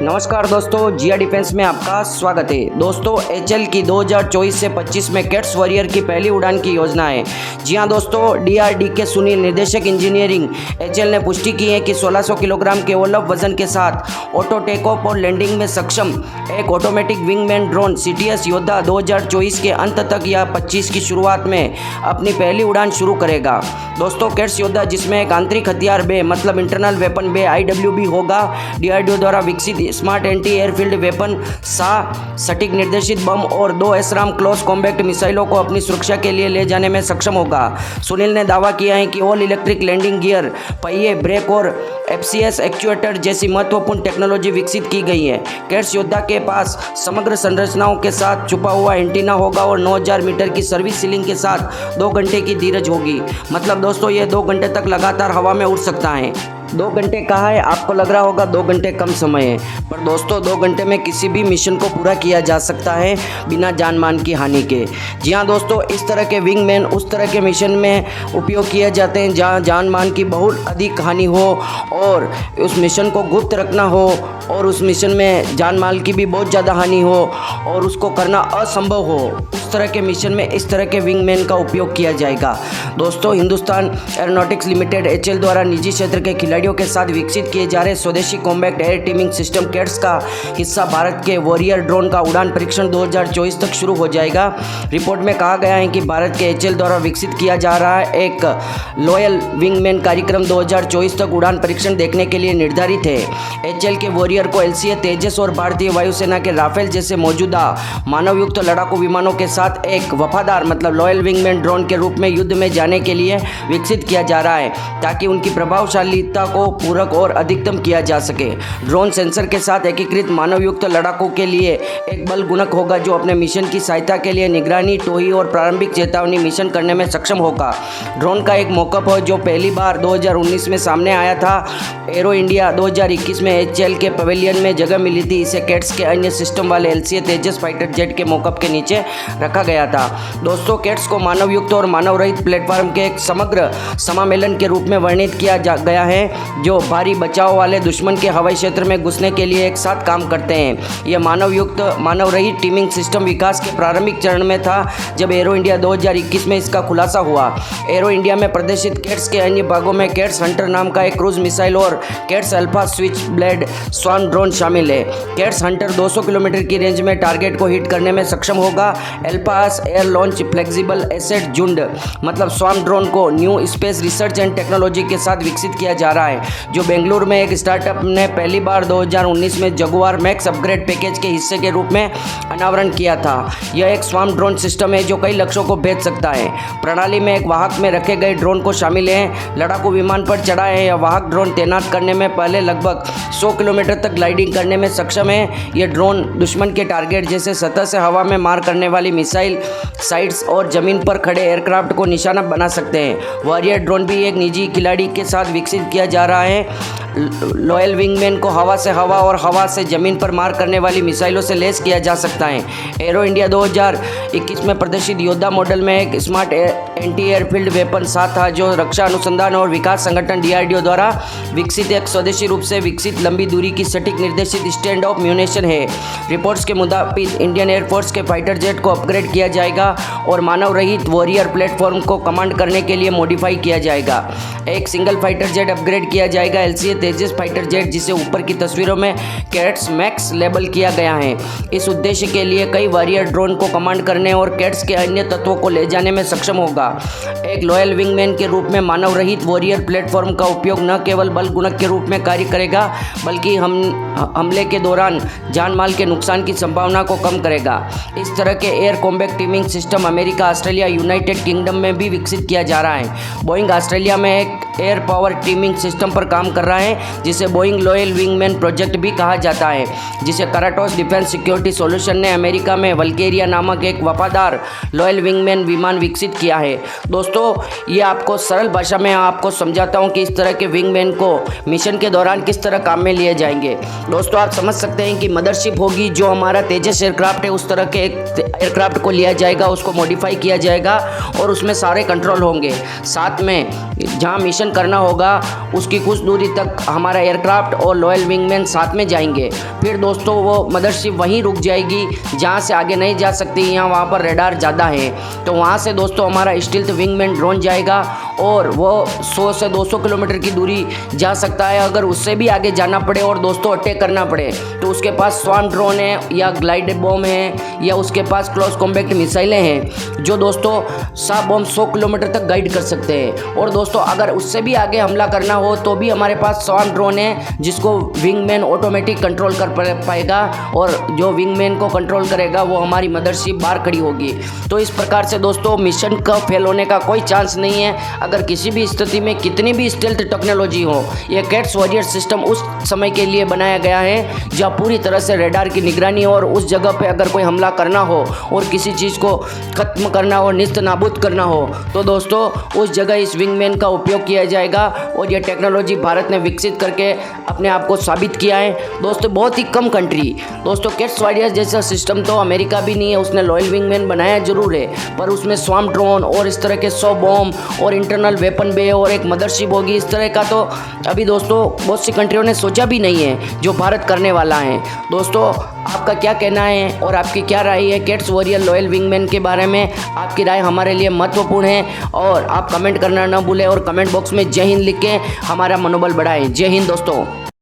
नमस्कार दोस्तों, जिया डिफेंस में आपका स्वागत है। दोस्तों, एचएल की 2024 से 25 में कैट्स वॉरियर की पहली उड़ान की योजना है। जी हां दोस्तों, डीआरडीके सुनील, निदेशक इंजीनियरिंग, एचएल ने पुष्टि की है कि 1600 किलोग्राम के ओलव वजन के साथ ऑटो टेक ऑफ और लैंडिंग में सक्षम एक ऑटोमेटिक विंगमैन ड्रोन सीटीएस योद्धा 2024 के अंत तक या 25 की शुरुआत में अपनी पहली उड़ान शुरू करेगा। दोस्तों, कैट्स योद्धा जिसमें एक आंतरिक हथियार बे मतलब इंटरनल वेपन बे IWB होगा, डीआरडीओ द्वारा विकसित स्मार्ट एंटी एयरफील्ड वेपन सटीक निर्देशित बम और 2 एसराम क्लोज कॉम्बैक्ट मिसाइलों को अपनी सुरक्षा के लिए ले जाने में सक्षम होगा। सुनील ने दावा किया है कि ऑल इलेक्ट्रिक लैंडिंग गियर, पहिए, ब्रेक और FCS एक्चुएटर जैसी महत्वपूर्ण टेक्नोलॉजी विकसित की गई है। कैट्स योद्धा के पास समग्र संरचनाओं के साथ छुपा हुआ एंटीना होगा और 9000 मीटर की सर्विस सीलिंग के साथ 2 घंटे की धीरज होगी। मतलब दोस्तों, ये 2 घंटे तक लगातार हवा में उड़ सकता है। 2 घंटे कहा है, आपको लग रहा होगा 2 घंटे कम समय है, पर दोस्तों 2 घंटे में किसी भी मिशन को पूरा किया जा सकता है बिना जान मान की हानि के। जी हाँ दोस्तों, इस तरह के विंगमैन उस तरह के मिशन में उपयोग किए जाते हैं जहाँ जान मान की बहुत अधिक हानि हो और उस मिशन को गुप्त रखना हो और उस मिशन में जान माल की भी बहुत ज़्यादा हानि हो और उसको करना असंभव हो। उस तरह के मिशन में इस तरह के विंगमैन का उपयोग किया जाएगा। दोस्तों, हिंदुस्तान एरोनॉटिक्स लिमिटेड HL द्वारा निजी क्षेत्र के खिलाड़ियों के साथ विकसित किए जा रहे स्वदेशी combat air teeming system cats का हिस्सा भारत के वॉरियर ड्रोन का उड़ान परीक्षण 2024 तक शुरू हो जाएगा। रिपोर्ट में कहा गया है कि भारत के HL द्वारा विकसित किया जा रहा एक लॉयल विंगमैन कार्यक्रम 2024 तक उड़ान परीक्षण देखने के लिए निर्धारित है। HL के वॉरियर को LCA तेजस और भारतीय वायुसेना के राफेल जैसे मौजूदा मानवयुक्त लड़ाकू विमानों के साथ एक वफादार मतलब लॉयल विंगमैन ड्रोन के रूप में युद्ध में जाने के लिए विकसित किया जा रहा है, ताकि उनकी प्रभावशालीता को पूरक और अधिकतम किया जा सके। ड्रोन सेंसर के साथ एकीकृत मानवयुक्त लड़ाकू के लिए एक बल गुणक होगा जो अपने मिशन की सहायता के लिए निगरानी, टोही और प्रारंभिक चेतावनी मिशन करने में सक्षम होगा। ड्रोन का एक मॉकअप है जो पहली बार 2019 में सामने आया था। एरो इंडिया 2021 में HL के पवेलियन में जगह मिली थी। इसे कैट्स के अन्य सिस्टम वाले LCA तेजस फाइटर जेट के मॉकअप के नीचे रखा गया था। दोस्तों, कैट्स को मानवयुक्त और मानव रहित प्लेटफॉर्म के एक समग्र समामेलन के रूप में वर्णित किया गया है जो भारी बचाव वाले दुश्मन के हवाई क्षेत्र में घुसने के लिए एक साथ काम करते हैं। यह मानवयुक्त मानव रहित टीमिंग सिस्टम विकास के प्रारंभिक चरण में था जब एरो इंडिया 2021 में इसका खुलासा हुआ। एरो इंडिया में प्रदर्शित कैट्स के अन्य भागों में कैट्स हंटर नाम का एक क्रूज मिसाइल और कैट्स अल्फा स्विच ब्लेड स्वान ड्रोन शामिल है। कैट्स हंटर 200 किलोमीटर की रेंज में टारगेट को हिट करने में सक्षम होगा। अल्फास एयर लॉन्च फ्लेक्सिबल एसेट झुंड मतलब स्वान ड्रोन को new space research and technology के साथ विकसित किया जा रहा है, जो बेंगलुरु में एक स्टार्टअप ने पहली बार 2019 में जगुआर मैक्स अपग्रेड पैकेज के हिस्से के रूप में अनावरण किया था। यह एक स्वाम ड्रोन सिस्टम है जो कई लक्ष्यों को भेज सकता है। प्रणाली में एक वाहक में रखे गए ड्रोन को शामिल है। लड़ाकू विमान पर चढ़ा है। यह वाहक ड्रोन तैनात करने में पहले लगभग 100 किलोमीटर तक ग्लाइडिंग करने में सक्षम है। यह ड्रोन दुश्मन के टारगेट जैसे सतह से हवा में मार करने वाली मिसाइल, साइट्स और जमीन पर खड़े एयरक्राफ्ट को निशाना बना सकते हैं। वॉरियर ड्रोन भी एक निजी खिलाड़ी के साथ विकसित किया जा रहा है। लॉयल विंगमैन को हवा से हवा और हवा से जमीन पर मार करने वाली मिसाइलों से लैस किया जा सकता है। एरो इंडिया 2021 में प्रदर्शित योद्धा मॉडल में एक स्मार्ट एंटी एयरफील्ड वेपन साथ था जो रक्षा अनुसंधान और विकास संगठन DRDO द्वारा विकसित एक स्वदेशी रूप से विकसित लंबी दूरी की सटीक निर्देशित स्टैंड ऑफ म्यूनिशन है। रिपोर्ट्स के मुताबिक इंडियन एयरफोर्स के फाइटर जेट को अपग्रेड किया जाएगा और मानव रहित वॉरियर प्लेटफॉर्म को कमांड करने के लिए मॉडिफाई किया जाएगा। एक सिंगल फाइटर जेट अपग्रेड किया जाएगा LCA तेजस फाइटर जेट, जिसे ऊपर की तस्वीरों में कैट्स मैक्स लेबल किया गया है। इस उद्देश्य के लिए कई वॉरियर ड्रोन को कमांड करने और कैट्स के अन्य तत्वों को ले जाने में सक्षम होगा। एक लॉयल विंगमैन के रूप में मानव रहित वॉरियर प्लेटफॉर्म का उपयोग न केवल बल गुणक के रूप में कार्य करेगा बल्कि हमले के दौरान जान माल के नुकसान की संभावना को कम करेगा। इस तरह के air combat teeming system America, Australia, United kingdom में भी विकसित किया जा रहा है। बोइंग ऑस्ट्रेलिया में एक एयर पावर टीमिंग सिस्टम पर काम कर रहा है जिसे बोइंग लॉयल विंगमैन प्रोजेक्ट भी कहा जाता है, जिसे कराटोस डिफेंस सिक्योरिटी सॉल्यूशन ने अमेरिका में वल्केरिया नामक एक वफादार लॉयल विंगमैन विमान विकसित किया है। है। दोस्तों ये आपको सरल भाषा में आपको समझाता हूँ कि इस तरह के विंगमैन को मिशन के दौरान किस तरह काम में लिए जाएंगे। दोस्तों आप समझ सकते हैं कि मदरशिप होगी, जो हमारा तेजस एयरक्राफ्ट है उस तरह के एक एयरक्राफ्ट को लिया जाएगा, उसको मॉडिफाई किया जाएगा और उसमें सारे कंट्रोल होंगे। साथ में जहाँ मिशन करना होगा उसकी कुछ दूरी तक हमारा एयरक्राफ्ट और लॉयल विंगमैन साथ में जाएंगे। फिर दोस्तों वो मदरशिप वहीं रुक जाएगी जहाँ से आगे नहीं जा सकती, यहाँ वहाँ पर रेडार ज़्यादा है, तो वहाँ से दोस्तों हमारा स्टील्थ विंगमैन ड्रोन जाएगा और वो 100 से 200 किलोमीटर की दूरी जा सकता है। अगर उससे भी आगे जाना पड़े और दोस्तों अटैक करना पड़े तो उसके पास स्वाम ड्रोन है या ग्लाइड बॉम्ब है या उसके पास क्लोज कॉम्बैक्ट मिसाइलें हैं जो दोस्तों साफ बॉम्ब 100 किलोमीटर तक गाइड कर सकते हैं। और दोस्तों अगर उससे भी आगे हमला करना हो तो भी हमारे पास स्वाम ड्रोन है जिसको विंगमैन ऑटोमेटिक कंट्रोल कर पाएगा और जो विंगमैन को कंट्रोल करेगा वो हमारी मदरशिप बाहर खड़ी होगी। तो इस प्रकार से दोस्तों मिशन का फेल होने का कोई चांस नहीं है। अगर किसी भी स्थिति में कितनी भी स्टेल्थ टेक्नोलॉजी हो, ये कैट्स वॉरियर सिस्टम उस समय के लिए बनाया गया है जहाँ पूरी तरह से रेडार की निगरानी और उस जगह पे अगर कोई हमला करना हो और किसी चीज़ को खत्म करना हो, निस्त नाबूद करना हो, तो दोस्तों उस जगह इस विंगमैन का उपयोग किया जाएगा। और ये टेक्नोलॉजी भारत ने विकसित करके अपने आप को साबित किया है। दोस्तों बहुत ही कम कंट्री, दोस्तों कैट्स वॉरियर जैसा सिस्टम तो अमेरिका भी नहीं है, उसने लॉयल विंगमैन बनाया जरूर है, पर उसमें स्वाम ड्रोन और इस तरह के 100 बॉम्ब और इंटरनल वेपन बे और एक मदरशिप होगी, इस तरह का तो अभी दोस्तों बहुत सी कंट्रियों ने सोचा भी नहीं है जो भारत करने वाला है। दोस्तों आपका क्या कहना है और आपकी क्या राय है कैट्स वॉरियर लॉयल विंगमैन के बारे में? आपकी राय हमारे लिए महत्वपूर्ण है और आप कमेंट करना न भूलें और कमेंट बॉक्स में जय हिंद लिख के हमारा मनोबल बढ़ाएं। जय हिंद दोस्तों।